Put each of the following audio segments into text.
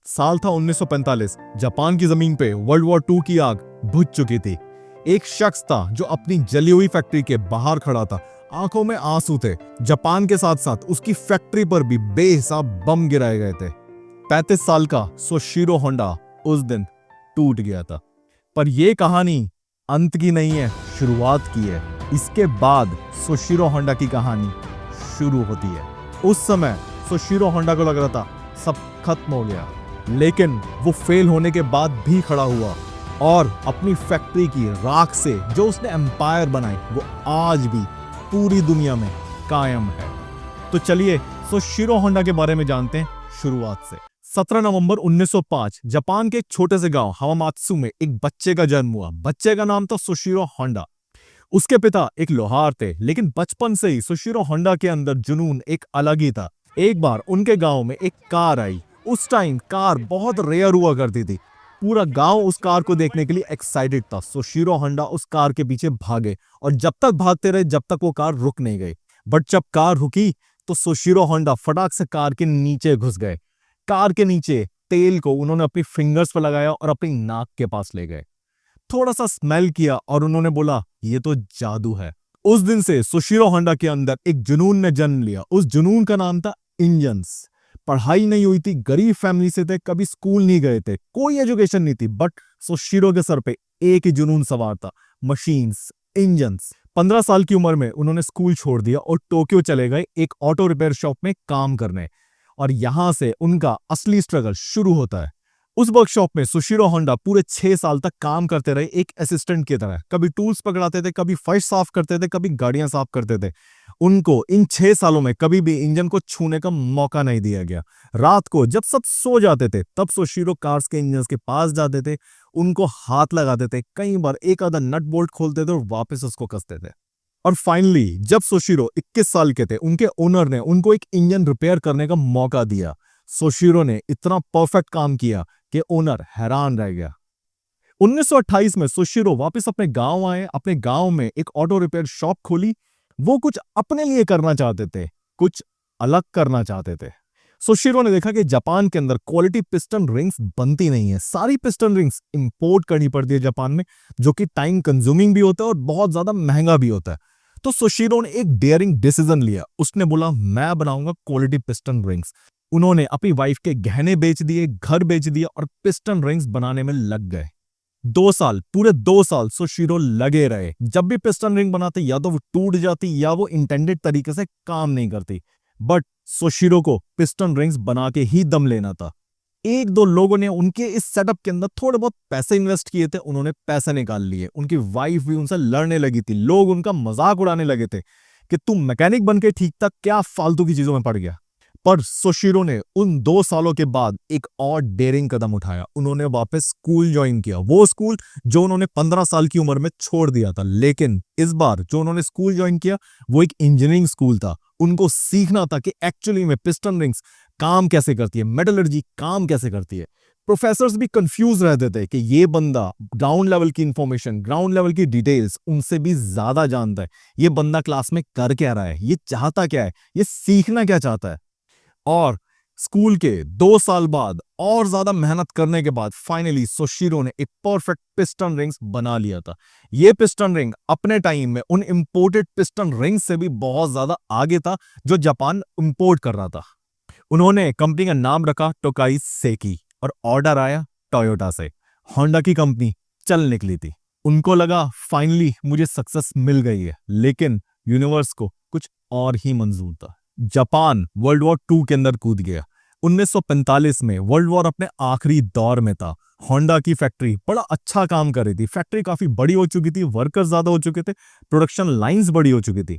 साल था 1945। जापान की जमीन पे वर्ल्ड वॉर 2 की आग बुझ चुकी थी। एक शख्स था जो अपनी जली हुई फैक्ट्री के बाहर खड़ा था, आंखों में आंसू थे। जापान के साथ साथ उसकी फैक्ट्री पर भी बेहिसाब बम गिराए गए थे। 35 साल का सोशिरो होंडा उस दिन टूट गया था। पर यह कहानी अंत की नहीं है, शुरुआत की है। इसके बाद सोशिरो होंडा की कहानी शुरू होती है। उस समय सोशिरो होंडा को लग रहा था सब खत्म हो गया, लेकिन वो फेल होने के बाद भी खड़ा हुआ और अपनी फैक्ट्री की राख से जो उसने एम्पायर बनाई वो आज भी पूरी दुनिया में कायम है। तो चलिए सोशिरो होंडा के बारे में जानते हैं शुरुआत से। 17 नवंबर 1905 जापान के एक छोटे से गांव हवामात्सु में एक बच्चे का जन्म हुआ। बच्चे का नाम था सोशिरो होंडा। उसके पिता एक लोहार थे, लेकिन बचपन से ही सोशिरो होंडा के अंदर जुनून एक अलग ही था। एक बार उनके गांव में एक कार आई। उस टाइम कार बहुत रेयर हुआ करती थी। पूरा गांव उस कार को देखने के लिए एक्साइटेड था। सोशिरो होंडा उस कार के पीछे भागे और जब तक भागते रहे जब तक वो कार रुक नहीं गई। बट जब कार रुकी तो सोशिरो होंडा फटाक से कार के नीचे घुस गए। कार के नीचे तेल को उन्होंने अपनी फिंगर्स पर लगाया और अपनी नाक के पास ले गए। थोड़ा सा स्मेल किया और उन्होंने बोला ये तो जादू है। उस दिन से सोशिरो होंडा के अंदर एक जुनून ने जन्म लिया। उस जुनून का नाम था इंजन्स। पढ़ाई नहीं हुई थी, गरीब फैमिली से थे, कभी स्कूल नहीं गए थे, कोई एजुकेशन नहीं थी, बट सोशिरो के सर पे एक ही जुनून सवार था, मशीन्स, इंजन्स। 15 साल की उम्र में उन्होंने स्कूल छोड़ दिया और टोक्यो चले गए एक ऑटो रिपेयर शॉप में काम करने। और यहां से उनका असली स्ट्रगल शुरू होता है। उस वर्कशॉप में सोशिरो होंडा पूरे 6 साल तक काम करते रहे एक असिस्टेंट की तरह। कभी टूल्स पकड़ाते थे, कभी फर्श साफ करते थे, कभी गाड़ियां साफ करते थे। उनको इन 6 सालों में कभी भी इंजन को छूने का मौका नहीं दिया गया। रात को जब सब सो जाते थे तब सोशिरो कार्स के इंजन के पास जाते थे, उनको हाथ लगाते थे, कई बार एक आधा नट बोल्ट खोलते थे और वापस उसको कसते थे। और फाइनली जब सोशिरो 21 साल के थे, उनके ओनर ने उनको एक इंजन रिपेयर करने का मौका दिया। सोशिरो ने इतना परफेक्ट काम किया कि ओनर हैरान रह गया। 1928 में सोशिरो वापस अपने गांव आए। अपने गांव में एक ऑटो रिपेयर शॉप खोली। वो कुछ अपने लिए करना चाहते थे, कुछ अलग करना चाहते थे। सोशिरो ने देखा कि जापान के अंदर क्वालिटी पिस्टन रिंग्स बनती नहीं है। सारी पिस्टन रिंग्स इंपोर्ट करनी पड़ती है जापान में, जो कि टाइम कंज्यूमिंग भी होता है और बहुत ज्यादा महंगा भी होता है। तो सोशिरो ने एक डेयरिंग डिसीजन लिया। उसने बोला मैं बनाऊंगा क्वालिटी पिस्टन रिंग्स। उन्होंने अपनी वाइफ के गहने बेच दिए, घर बेच दिया और पिस्टन रिंग्स बनाने में लग गए। 2 साल, पूरे 2 साल सोशिरो लगे रहे। जब भी पिस्टन रिंग बनाते या तो वो टूट जाती या वो इंटेंडेड तरीके से काम नहीं करती। बट सोशिरो को पिस्टन रिंग्स बना के ही दम लेना था। एक दो लोगों ने उनके इस सेटअप के अंदर थोड़े बहुत पैसे इन्वेस्ट किए थे, उन्होंने पैसे निकाल लिए। उनकी वाइफ भी उनसे लड़ने लगी थी। लोग उनका मजाक उड़ाने लगे थे कि तुम मैकेनिक बन के ठीक था, क्या फालतू की चीजों में पड़ गया। पर सोशिरो ने उन 2 सालों के बाद एक और डेयरिंग कदम उठाया। उन्होंने वापस स्कूल ज्वाइन किया, वो स्कूल जो उन्होंने 15 साल की उम्र में छोड़ दिया था। लेकिन इस बार जो उन्होंने स्कूल ज्वाइन किया वो एक इंजीनियरिंग स्कूल था। उनको सीखना था कि एक्चुअली में पिस्टन रिंग्स काम कैसे करती है, मेटलर्जी काम कैसे करती है। प्रोफेसर्स भी कंफ्यूज रहते थे कि ये बंदा ग्राउंड लेवल की इंफॉर्मेशन, ग्राउंड लेवल की डिटेल्स उनसे भी ज्यादा जानता है। ये बंदा क्लास में कर क्या रहा है, ये चाहता क्या है, ये सीखना क्या चाहता है। और स्कूल के 2 साल बाद और ज्यादा मेहनत करने के बाद फाइनली सोशिरो ने एक परफेक्ट पिस्टन रिंग्स बना लिया था। यह पिस्टन रिंग अपने टाइम में उन इंपोर्टेड पिस्टन रिंग्स से भी बहुत ज्यादा आगे था जो जापान इंपोर्ट कर रहा था। उन्होंने कंपनी का नाम रखा टोकाई सेकी और ऑर्डर आया टोयोटा से। होंडा की कंपनी चल निकली थी। उनको लगा फाइनली मुझे सक्सेस मिल गई है, लेकिन यूनिवर्स को कुछ और ही मंजूर था। जापान वर्ल्ड वॉर 2 के अंदर कूद गया। 1945 में वर्ल्ड वॉर अपने आखिरी दौर में था। होंडा की फैक्ट्री बड़ा अच्छा काम कर रही थी। फैक्ट्री काफी बड़ी हो चुकी थी, वर्कर्स ज्यादा हो चुके थे, प्रोडक्शन लाइंस बड़ी हो चुकी थी।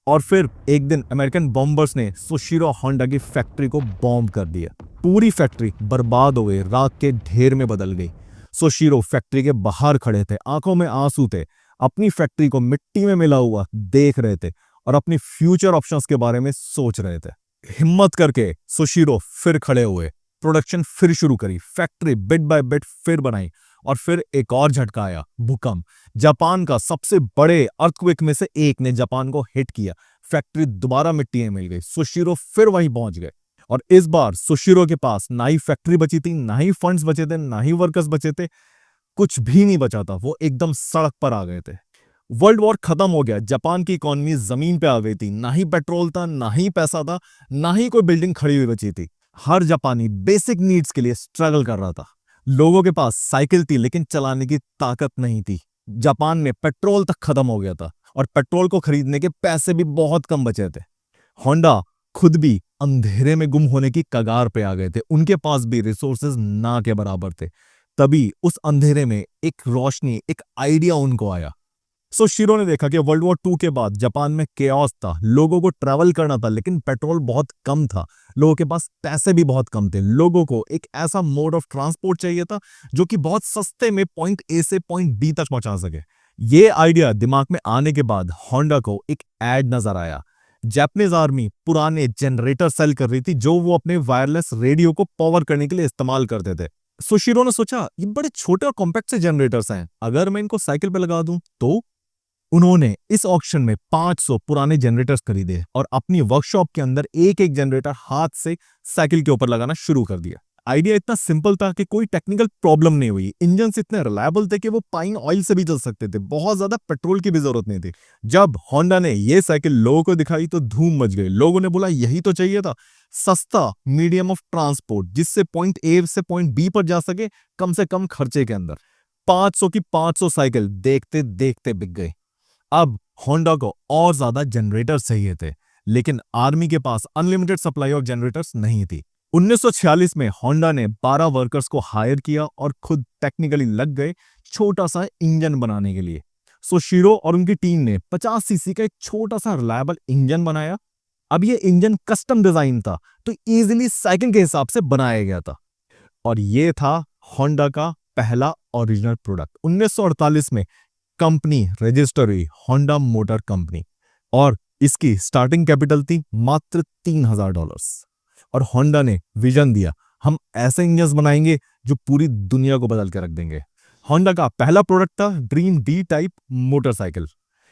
और फिर एक दिन अमेरिकन बॉम्बर्स ने सोशिरो होंडा की फैक्ट्री को बॉम्ब कर दिया। पूरी फैक्ट्री बर्बाद हो गई, राख के ढेर में बदल गई। सोशिरो फैक्ट्री के बाहर खड़े थे, आंखों में आंसू थे, अपनी फैक्ट्री को मिट्टी में मिला हुआ देख रहे थे और अपनी फ्यूचर ऑप्शंस के बारे में सोच रहे थे। हिम्मत करके सोशिरो फिर खड़े हुए, प्रोडक्शन फिर शुरू करी, फैक्ट्री बिट बाय बिट फिर बनाई। और फिर एक और झटका आया, भूकंप। जापान का सबसे बड़े अर्थक्वेक में से एक ने जापान को हिट किया। फैक्ट्री दोबारा मिट्टी में मिल गई। सोशिरो फिर वहीं पहुंच गए और इस बार सुशिरो के पास ना ही फैक्ट्री बची थी, ना ही फंड्स बचे थे, ना ही वर्कर्स बचे थे, कुछ भी नहीं बचा था। वो एकदम सड़क पर आ गए थे। वर्ल्ड वॉर खत्म हो गया, जापान की इकोनॉमी जमीन पे आ गई थी। ना ही पेट्रोल था, ना ही पैसा था, ना ही कोई बिल्डिंग खड़ी हुई बची थी। हर जापानी बेसिक नीड्स के लिए स्ट्रगल कर रहा था। लोगों के पास साइकिल थी लेकिन चलाने की ताकत नहीं थी। जापान में पेट्रोल तक खत्म हो गया था और पेट्रोल को खरीदने के पैसे भी बहुत कम बचे थे। होंडा खुद भी अंधेरे में गुम होने की कगार पे आ गए थे। उनके पास भी रिसोर्सेज ना के बराबर थे। तभी उस अंधेरे में एक रोशनी, एक आइडिया उनको आया। शिरो ने देखा कि वर्ल्ड वॉर 2 के बाद जापान में केओस था। लोगों को ट्रैवल करना था लेकिन पेट्रोल बहुत कम था। लोगों के पास पैसे भी बहुत कम थे। लोगों को एक ऐसा मोड ऑफ ट्रांसपोर्ट चाहिए था जो कि बहुत सस्ते में पॉइंट ए से पॉइंट बी तक पहुंचा सके। ये आइडिया दिमाग में आने के बाद होंडा को एक एड नजर आया। जापानीज आर्मी पुराने जनरेटर सेल कर रही थी जो वो अपने वायरलेस रेडियो को पावर करने के लिए इस्तेमाल करते थे। सुशिरो ने सोचा, ये बड़े छोटे और कॉम्पैक्ट से जनरेटर्स हैं, अगर मैं इनको साइकिल पे लगा दूं तो। उन्होंने इस ऑक्शन में 500 पुराने जनरेटर्स खरीदे और अपनी वर्कशॉप के अंदर एक एक जनरेटर हाथ से साइकिल के ऊपर लगाना शुरू कर दिया। आइडिया इतना सिंपल था कि कोई टेक्निकल प्रॉब्लम नहीं हुई। इंजन इतने रिलायबल थे कि वो पाइन ऑयल से भी चल सकते थे। बहुत ज्यादा पेट्रोल की भी जरूरत नहीं थी। जब होंडा ने ये साइकिल लोगों को दिखाई तो धूम मच गई। लोगों ने बोला, यही तो चाहिए था, सस्ता मीडियम ऑफ ट्रांसपोर्ट जिससे पॉइंट ए से पॉइंट बी पर जा सके कम से कम खर्चे के अंदर। 500 की 500 साइकिल देखते देखते बिक गई। अब होंडा को और ज्यादा जनरेटर चाहिए थे लेकिन आर्मी के पास अनलिमिटेड सप्लाई ऑफ जनरेटर्स नहीं थी। 1946 में होंडा ने 12 वर्कर्स को हायर किया और खुद टेक्निकली लग गए छोटा सा इंजन बनाने के लिए। शिरो और उनकी टीम ने 50 सीसी का एक छोटा सा रिलायबल इंजन बनाया। अब ये इंजन कस्टम डिजाइन था तो इजीली साइकिल के हिसाब से बनाया गया था। और ये था होंडा का पहला ओरिजिनल प्रोडक्ट। 1948 में कंपनी रजिस्टर हुई, होंडा मोटर कंपनी, और इसकी स्टार्टिंग कैपिटल थी मात्र $3000। और होंडा ने विजन दिया, हम ऐसे इंजन बनाएंगे जो पूरी दुनिया को बदल के रख देंगे। होंडा का पहला प्रोडक्ट था ड्रीम डी टाइप मोटरसाइकिल।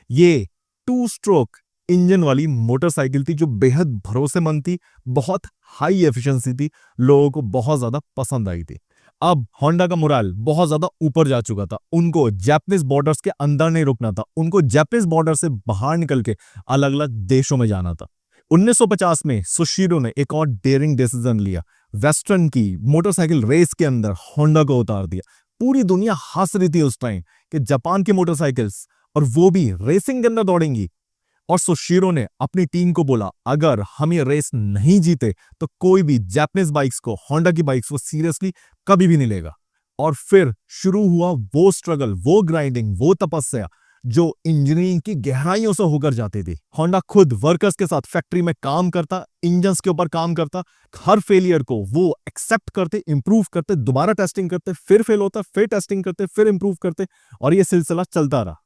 ये 2 स्ट्रोक इंजन वाली मोटरसाइकिल थी जो बेहद भरोसेमंद थी, बहुत हाई एफिशिएंसी थी, लोगों को बहुत ज्यादा पसंद आई थी। अब होंडा का मोराल बहुत ज्यादा ऊपर जा चुका था। उनको जापानीज बॉर्डर्स के अंदर नहीं रुकना था, उनको जापानीज बॉर्डर से बाहर निकल के अलग अलग देशों में जाना था। 1950 में सुशिरो ने एक और डेयरिंग डिसीजन लिया। वेस्टर्न की मोटरसाइकिल रेस के अंदर होंडा को उतार दिया। पूरी दुनिया हंस रही थी उस टाइम कि जापान की मोटरसाइकिल्स, और वो भी रेसिंग के अंदर दौड़ेंगी। और सुशिरो ने अपनी टीम को बोला, अगर हम ये रेस नहीं जीते तो कोई भी जापानीज बाइक्स को, होंडा की बाइक्स को सीरियसली कभी भी नहीं लेगा। और फिर शुरू हुआ वो स्ट्रगल, वो ग्राइंडिंग, वो तपस्या जो इंजीनियरिंग की गहराइयों से होकर जाती थी। होंडा खुद वर्कर्स के साथ फैक्ट्री में काम करता, इंजन्स के ऊपर काम करता। हर फेलियर को वो एक्सेप्ट करते, इंप्रूव करते, दोबारा टेस्टिंग करते, फिर फेल होता, फिर टेस्टिंग करते, फिर इंप्रूव करते, और ये सिलसिला चलता रहा।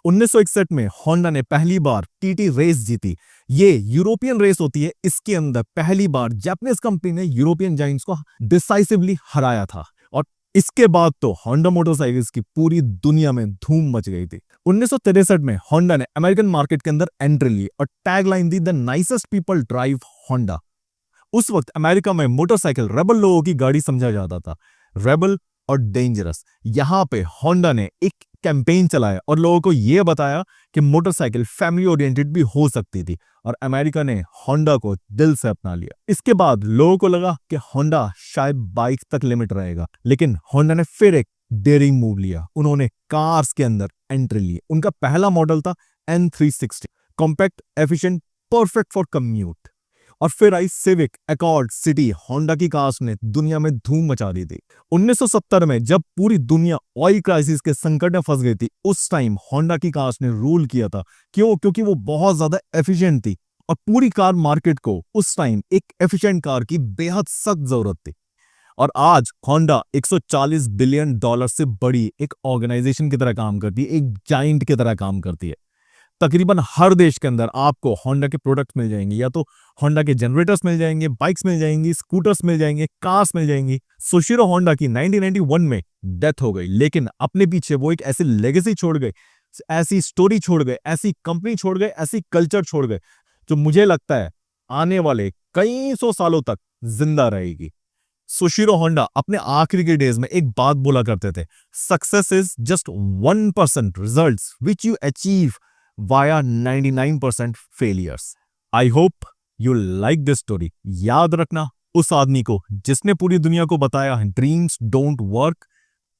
1961 में होंडा ने पहली बार टीटी रेस जीती। ये यूरोपियन रेस होती है, इसके अंदर पहली बार जापानीज कंपनी ने यूरोपियन जायंट्स को डिसाइसिवली हराया था। और इसके बाद तो होंडा मोटरसाइकिल्स की पूरी दुनिया में धूम मच गई थी। 1963 में होंडा ने अमेरिकन मार्केट के अंदर एंट्री ली और tagline the, the nicest people drive Honda. उस वक्त अमेरिका में मोटरसाइकिल रेबल लोगों की गाड़ी समझा जाता था, रेबल और डेंजरस। यहां पे होंडा ने एक कैंपेन चलाया और लोगों को यह बताया कि मोटरसाइकिल फैमिली ओरिएंटेड भी हो सकती थी, और अमेरिका ने होंडा को दिल से अपना लिया। इसके बाद लोगों को लगा कि होंडा शायद बाइक तक लिमिट रहेगा, लेकिन होंडा ने फिर एक डेयरिंग मूव लिया। उन्होंने कार्स के अंदर एंट्री ली। उनका पहला मॉडल था N360, compact, efficient, perfect for commute. और फिर आई सिविक, अकॉर्ड, सिटी। होंडा की कार्स ने दुनिया में धूम मचा दी थी। 1970 में जब पूरी दुनिया ऑयल क्राइसिस के संकट में फंस गई थी, उस टाइम होंडा की कार्स ने रूल किया था। क्यों? क्योंकि वो बहुत ज्यादा एफिशिएंट थी और पूरी कार मार्केट को उस टाइम एक एफिशिएंट कार की बेहद सख्त जरूरत थी। और आज होंडा $140 बिलियन से बड़ी एक ऑर्गेनाइजेशन की तरह काम करती है, एक जाइंट की तरह काम करती है। तकरीबन हर देश के अंदर आपको होंडा के प्रोडक्ट्स मिल जाएंगे, या तो होंडा के जनरेटर्स मिल जाएंगे, बाइक्स मिल जाएंगी, स्कूटर्स मिल जाएंगे, कार्स मिल जाएंगी। सुशिरो होंडा की 1991 में डेथ हो गई, लेकिन अपने पीछे वो एक ऐसी लेगेसी छोड़ गए, ऐसी स्टोरी छोड़ गए, ऐसी कंपनी छोड़ गए, ऐसी कल्चर छोड़ गए, जो मुझे लगता है आने वाले कई सौ सालों तक जिंदा रहेगी। सुशीरो होंडा अपने आखिरी के डेज में एक बात बोला करते थे, success is just 1% results which you achieve via 99% failures. I hope you like this story. याद रखना उस आदमी को जिसने पूरी दुनिया को बताया dreams don't work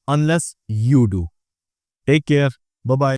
unless you do. Take care, bye bye.